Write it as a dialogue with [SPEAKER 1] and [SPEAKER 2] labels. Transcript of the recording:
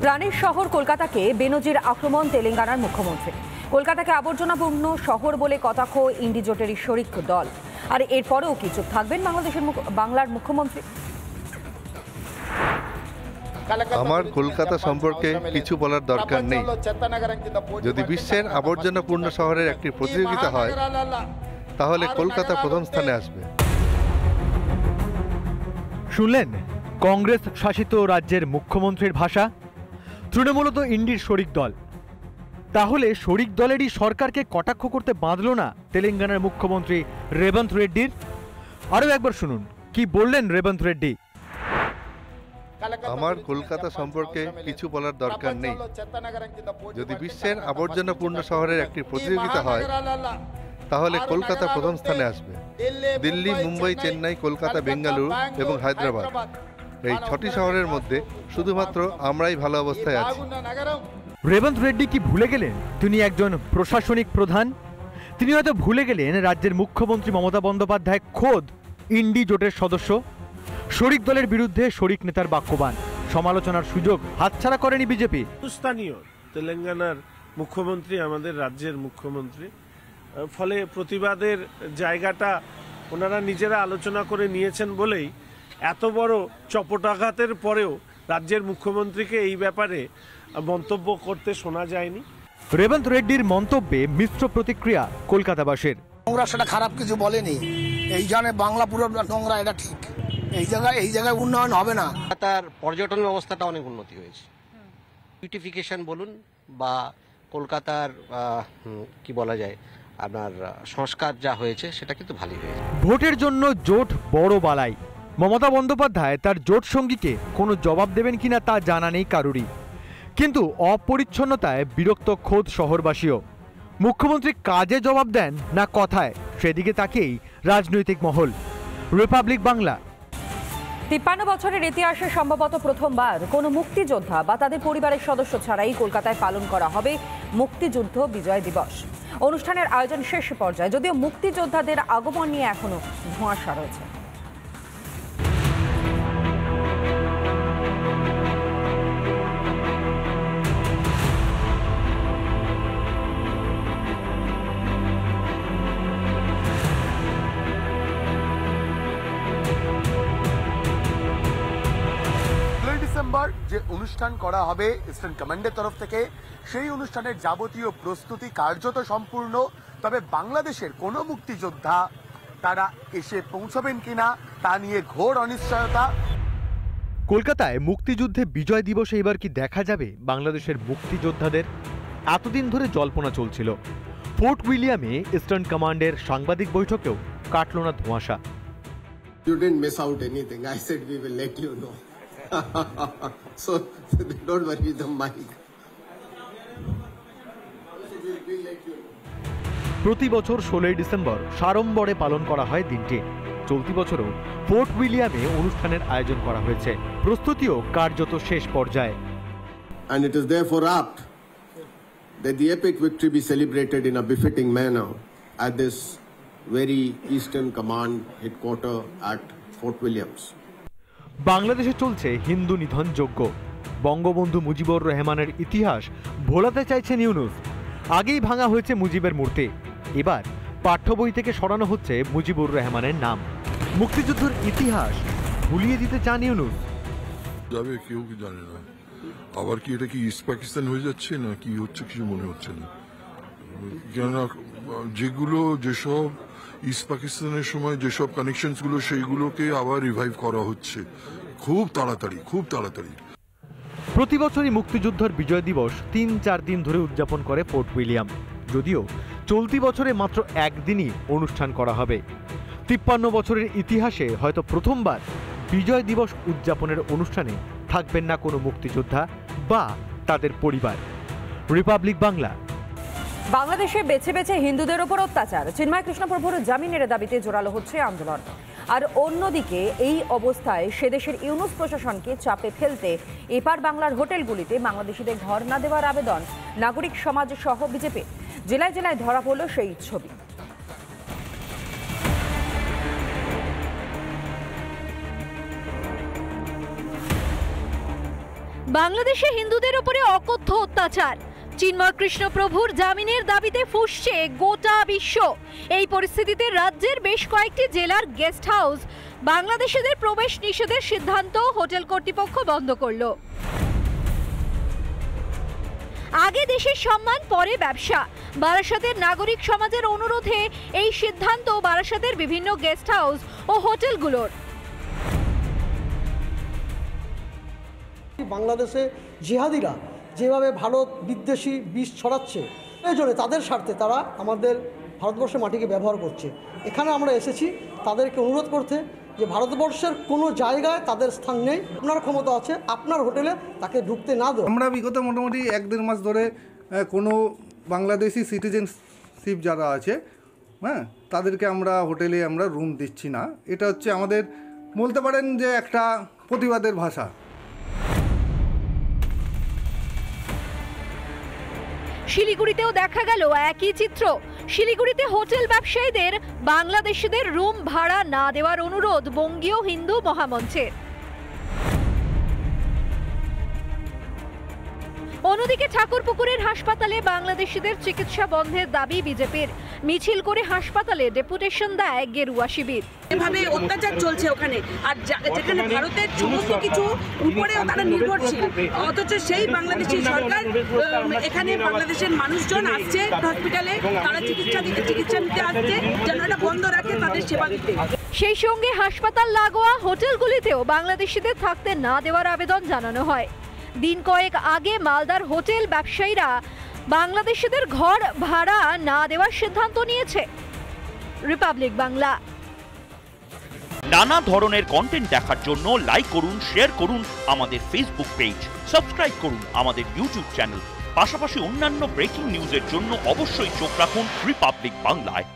[SPEAKER 1] প্রাণের শহর কলকাতাকে বেনজির আক্রমণ তেলেঙ্গানার মুখ্যমন্ত্রী। কলকাতাকে আবর্জনাপূর্ণ শহর বলে কটাক্ষ ইন্ডি জোটেরই শরিক দল। আর এরপরেও কি চুপ থাকবেন বাংলার মুখ্যমন্ত্রী?
[SPEAKER 2] আমার কলকাতা সম্পর্কে কিছু বলার দরকার নেই। যদি বিশ্বের আবর্জনাপূর্ণ শহরের একটি প্রতিযোগিতা হয় তাহলে কলকাতা প্রথম স্থানে আসবে।
[SPEAKER 3] শুনলেন কংগ্রেস শাসিত রাজ্যের মুখ্যমন্ত্রীর ভাষা। তৃণমূলত ইন্ডির শরিক দল। তাহলে শরিক দলেরই সরকারকে কটাক্ষ করতে বাঁধল না তেলেঙ্গানার মুখ্যমন্ত্রী রেবন্ত রেড্ডির? আরও একবার শুনুন কি বললেন রেবন্ত রেড্ডি।
[SPEAKER 2] আমার কলকাতা সম্পর্কে কিছু বলার দরকার নেই। যদি বিশ্বের আবর্জনাপূর্ণ শহরের একটি প্রতিযোগিতা হয় তাহলে কলকাতা প্রথম স্থানে আসবে। দিল্লি, মুম্বাই, চেন্নাই, কলকাতা, বেঙ্গালুরু এবং হায়দ্রাবাদ, এই 6টি শহরের মধ্যে শুধুমাত্র আমরাই ভালো অবস্থায় আছি।
[SPEAKER 3] রেবন্ত রেড্ডি কি ভুলে গেলেন তিনি একজন প্রশাসনিক প্রধান? তিনি হয়তো ভুলে গেলেন রাজ্যের মুখ্যমন্ত্রী মমতা বন্দ্যোপাধ্যায় খোদ ইন্ডি জোটের সদস্য। শরিক দলের বিরুদ্ধে শরিক নেতার বাক্যবাণ, সমালোচনার সুযোগ হাতছাড়া করেনি বিজেপি।
[SPEAKER 4] স্থানীয় তেলেঙ্গানার মুখ্যমন্ত্রী আমাদের রাজ্যের মুখ্যমন্ত্রী, ফলে প্রতিবাদের জায়গাটা ওনারা নিজেরা আলোচনা করে নিয়েছেন বলেই এত বড় চপটাঘাতের পরেও রাজ্যের মুখ্যমন্ত্রীকে এই ব্যাপারে মন্তব্য করতে শোনা যায়নি।
[SPEAKER 3] রেবন্ত রেড্ডির মন্তব্যে মিশ্র প্রতিক্রিয়া কলকাতাবাসীর।
[SPEAKER 5] নোংরা সেটা খারাপ কিছু বলেনি, এই জানে বাংলা পুরো নোংরা, এটা ঠিক। এই জায়গায় উন্নয়ন হবে না।
[SPEAKER 6] তার পর্যটন ব্যবস্থাটা অনেক উন্নতি হয়েছে। বিউটিফিকেশন বলুন বা কলকাতার কি বলা যায় আপনার সংস্কার যা হয়েছে সেটা কিন্তু ভালোই হয়েছে।
[SPEAKER 3] ভোটের জন্য জোট বড় বালাই। মমতা বন্দ্যোপাধ্যায় তার জোট সঙ্গীকে কোনো জবাব দেবেন কিনা তা জানা নেই কারুরই। কিন্তু অপরিচ্ছন্নতায় বিরক্ত খোদ শহরবাসীও। মুখ্যমন্ত্রী কাজে জবাব দেন না কথায়, সেদিকে তাকিয়েই রাজনৈতিক মহল। রিপাবলিক বাংলা।
[SPEAKER 1] 53 বছরের ইতিহাসে সম্ভবত প্রথমবার কোনো মুক্তিযোদ্ধা বা তাদের পরিবারের সদস্য ছাড়াই কলকাতায় পালন করা হবে মুক্তিযুদ্ধ বিজয় দিবস। অনুষ্ঠানের আয়োজন শেষ পর্যায়ে, যদিও মুক্তিযোদ্ধাদের আগমন নিয়ে এখনো ধোঁয়াশা রয়েছে।
[SPEAKER 7] ডিসেম্বর যে অনুষ্ঠান করা হবে ইস্টার্ন কমান্ডের তরফ থেকে, সেই অনুষ্ঠানের যাবতীয় প্রস্তুতি কার্যত সম্পূর্ণ। তবে বাংলাদেশের কোন মুক্তিযোদ্ধা তারা এসে পৌঁছবেন কিনা তা নিয়ে ঘোর অনিশ্চয়তা।
[SPEAKER 3] কলকাতায় মুক্তিযুদ্ধে বিজয় দিবসে এবার কি দেখা যাবে বাংলাদেশের মুক্তিযোদ্ধাদের? এতদিন ধরে জল্পনা চলছিল। ফোর্ট উইলিয়ামে ইস্টার্ন কমান্ডের সাংবাদিক বৈঠকেও কাটল না ধোঁয়াশা।
[SPEAKER 8] You didn't miss out anything. I said we will let you know. So don't worry with the mic.
[SPEAKER 3] প্রতি বছর 16 ডিসেম্বর সাড়ম্বরে পালন করা হয় দিনটি। চলতি বছরও ফোর্ট উইলিয়ামে অনুষ্ঠানের আয়োজন করা হয়েছে। প্রস্তুতিও কার্যত শেষ পর্যায়ে।
[SPEAKER 8] And it is therefore apt that the epic victory be celebrated in a befitting manner at this very Eastern Command headquarter at Fort Williams.
[SPEAKER 3] বাংলাদেশে চলছে হিন্দু নিধন যজ্ঞ। বঙ্গবন্ধু মুজিবুর রহমানের ইতিহাস ভোলাতে চাইছেন ইউনূস। আগেই ভাঙা হয়েছে মুজিবের মূর্তি, এবার পাঠ্য বই থেকে সরানো হচ্ছে মুজিবুর রহমানের নাম। মুক্তিযুদ্ধের ইতিহাস ভুলিয়ে দিতে চান ইউনূস।
[SPEAKER 9] যাবে কেউ কি জানে না। আবার কি এটা কি ইস্ট পাকিস্তান হয়ে যাচ্ছে না কি হচ্ছে কিছু মনে হচ্ছে না। কেননা যেসব ইস্ট পাকিস্তানের সময় যেসব কানেকশনস গুলো সেইগুলোকে আবার রিভাইভ করা হচ্ছে খুব তাড়াতাড়ি।
[SPEAKER 3] প্রতি বছরই মুক্তিযুদ্ধের বিজয় দিবস 3-4 দিন ধরে উদযাপন করে ফোর্ট উইলিয়াম। যদিও চলতি বছরে মাত্র একদিনই অনুষ্ঠান করা হবে। 53 বছরের ইতিহাসে হয়তো প্রথমবার বিজয় দিবস উদযাপনের অনুষ্ঠানে থাকবেন না কোনো মুক্তিযোদ্ধা বা তাদের পরিবার। রিপাবলিক বাংলা।
[SPEAKER 1] বাংলাদেশে বেছে বেছে হিন্দুদের ওপর অত্যাচার, চিন্ময় কৃষ্ণপ্রভুর জামিনের দাবিতে জোরালো হচ্ছে আন্দোলন। আর অন্যদিকে এই অবস্থায় সেদেশের ইউনূস প্রশাসনকে চাপে ফেলতে এপার বাংলার হোটেলগুলিতে বাংলাদেশিদের ঘর না দেওয়ার আবেদন নাগরিক সমাজ সহ বিজেপি। জেলায় জেলায় ধরা পড়ল সেই ছবি।
[SPEAKER 10] বাংলাদেশে হিন্দুদের উপরে অকথ্য অত্যাচার, চিন্ময় কৃষ্ণ প্রভুর জামিনের দাবিতে ফুঁসছে গোটা বিশ্ব। এই পরিস্থিতিতে রাজ্যের বেশ কয়েকটি জেলার গেস্ট হাউস বাংলাদেশিদের প্রবেশ নিষেধের সিদ্ধান্ত হোটেল কর্তৃপক্ষ বন্ধ করল। আগে দেশের সম্মান, পরে ব্যবসা, বারাসাতের নাগরিক সমাজের অনুরোধে এই সিদ্ধান্ত বারাসাতের বিভিন্ন গেস্ট হাউস ও হোটেলগুলোর।
[SPEAKER 11] বাংলাদেশে জিহাদিরা যেভাবে ভারত বিদ্বেষী বিষ ছড়াচ্ছে, প্রয়োজনে তাদের স্বার্থে তারা আমাদের ভারতবর্ষের মাটিকে ব্যবহার করছে। এখানে আমরা এসেছি তাদেরকে অনুরোধ করতে যে ভারতবর্ষের কোনো জায়গায় তাদের স্থান নেই, আপনার ক্ষমতা আছে আপনার হোটেলে তাকে ঢুকতে না দেয়।
[SPEAKER 12] আমরা বিগত মোটামুটি 1-1.5 মাস ধরে কোনো বাংলাদেশি সিটিজেনশিপ যারা আছে, হ্যাঁ, তাদেরকে আমরা হোটেলে আমরা রুম দিচ্ছি না। এটা হচ্ছে আমাদের বলতে পারেন যে একটা প্রতিবাদের ভাষা।
[SPEAKER 10] শিলিগুড়িতেও দেখা গেল একই চিত্র। শিলিগুড়িতে হোটেল ব্যবসায়ীদের বাংলাদেশিদের রুম ভাড়া না দেওয়ার অনুরোধ বঙ্গীয় হিন্দু মহামঞ্চের। অন্যদিকে ঠাকুরপুকুরের হাসপাতালে বাংলাদেশিদের চিকিৎসা বন্ধের দাবি বিজেপির। মিছিল করে হাসপাতালে ডেপুটেশন দেয় গেরুয়া শিবির।
[SPEAKER 13] এভাবে অত্যাচার চলছে ওখানে, আর যেখানে ভারতের সমস্ত কিছু উপরে তারা নির্ভরশীল, অথচ সেই বাংলাদেশি সরকার এখানে বাংলাদেশের মানুষজন আসছে হসপিটালে, তারা চিকিৎসা নিতে আসছে, যেন এটা বন্ধ রাখে তাদের সেবা দিতে।
[SPEAKER 10] সেই সঙ্গে হাসপাতাল লাগোয়া হোটেলগুলিতেও বাংলাদেশিদের থাকতে না দেওয়ার আবেদন জানানো হয়। দিন কয়েক আগে মালদার হোটেল ব্যবসায়ীরা বাংলাদেশিদের ঘর ভাড়া না দেওয়ার সিদ্ধান্ত নিয়েছে। রিপাবলিক বাংলা।
[SPEAKER 14] নানা ধরনের কন্টেন্ট দেখার জন্য লাইক করুন, শেয়ার করুন আমাদের ফেসবুক পেজ, সাবস্ক্রাইব করুন আমাদের ইউটিউব চ্যানেল। পাশাপাশি অন্যান্য ব্রেকিং নিউজের জন্য অবশ্যই চোখ রাখুন রিপাবলিক বাংলায়।